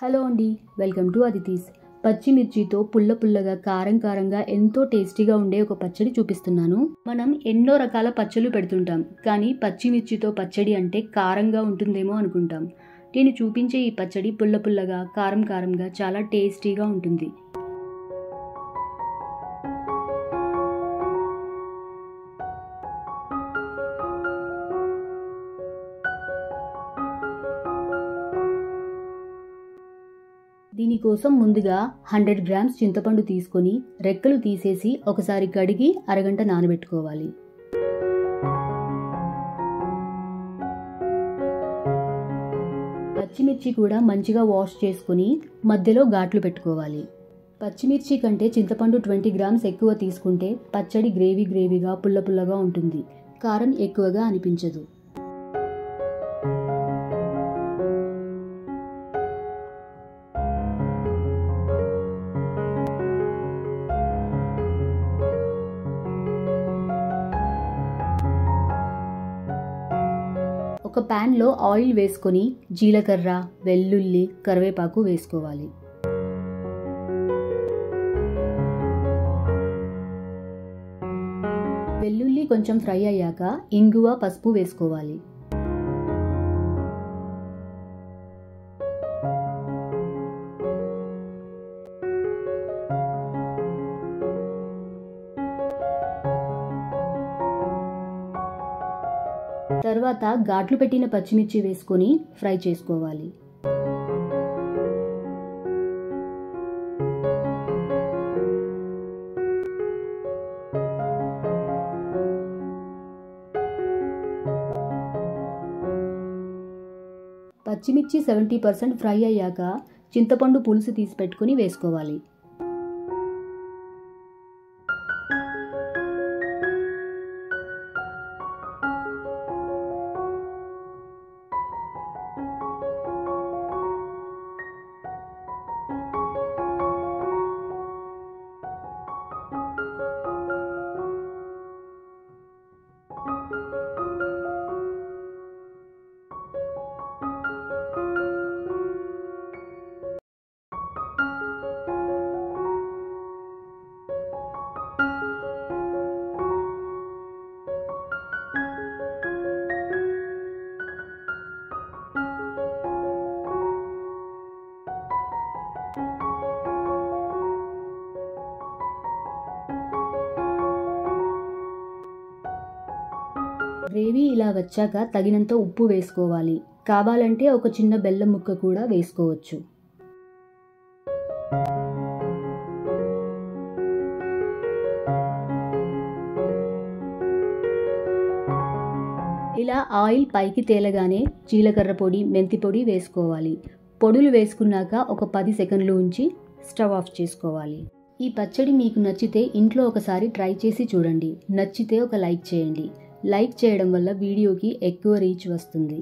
Hello అండి, welcome to అదితీస్. పచ్చిమిర్చితో పుల్లగా కారంగా ఎంతో టేస్టీగా ఉండే ఒక పచ్చడి చూపిస్తున్నాను. మనం ఎన్నో రకాల పచ్చళ్ళు పెడుతుంటాం, కానీ పచ్చిమిర్చితో పచ్చడి అంటే కారంగా ఉంటుందేమో అనుకుంటాం. నేను చూపించే ఈ పచ్చడి పుల్లగా కారంగా చాలా టేస్టీగా ఉంటుంది. దీనికోసం ముందుగా 100 గ్రామ్స్ చింతపండు తీసుకొని రెక్కలు తీసేసి ఒకసారి కడిగి అరగంట నానబెట్టుకోవాలి. పచ్చిమిర్చి కూడా మంచిగా వాష్ చేసుకొని మధ్యలో ఘాట్లు పెట్టుకోవాలి. పచ్చిమిర్చి కంటే చింతపండు 20 గ్రామ్స్ ఎక్కువ తీసుకుంటే పచ్చడి గ్రేవీగా పుల్లగా ఉంటుంది. కారం ఎక్కువగా అనిపించదు. ఒక ప్యాన్లో ఆయిల్ వేసుకొని జీలకర్ర, వెల్లుల్లి, కరివేపాకు వేసుకోవాలి. వెల్లుల్లి కొంచెం ఫ్రై అయ్యాక ఇంగువ, పసుపు వేసుకోవాలి. తర్వాత ఘాట్లు పెట్టిన పచ్చిమిర్చి వేసుకొని ఫ్రై చేసుకోవాలి. పచ్చిమిర్చి 70% ఫ్రై అయ్యాక చింతపండు పులుసు తీసి పెట్టుకుని వేసుకోవాలి. గ్రేవీ ఇలా వచ్చాక తగినంత ఉప్పు వేసుకోవాలి. కావాలంటే ఒక చిన్న బెల్లం ముక్క కూడా వేసుకోవచ్చు. ఇలా ఆయిల్ పైకి తేలగానే జీలకర్ర పొడి, మెంతి పొడి వేసుకోవాలి. పొడులు వేసుకున్నాక ఒక 10 సెకండ్లు ఉంచి స్టవ్ ఆఫ్ చేసుకోవాలి. ఈ పచ్చడి మీకు నచ్చితే ఇంట్లో ఒకసారి ట్రై చేసి చూడండి. నచ్చితే ఒక లైక్ చేయండి. లైక్ చేయడం వల్ల వీడియోకి ఎక్కువ రీచ్ వస్తుంది.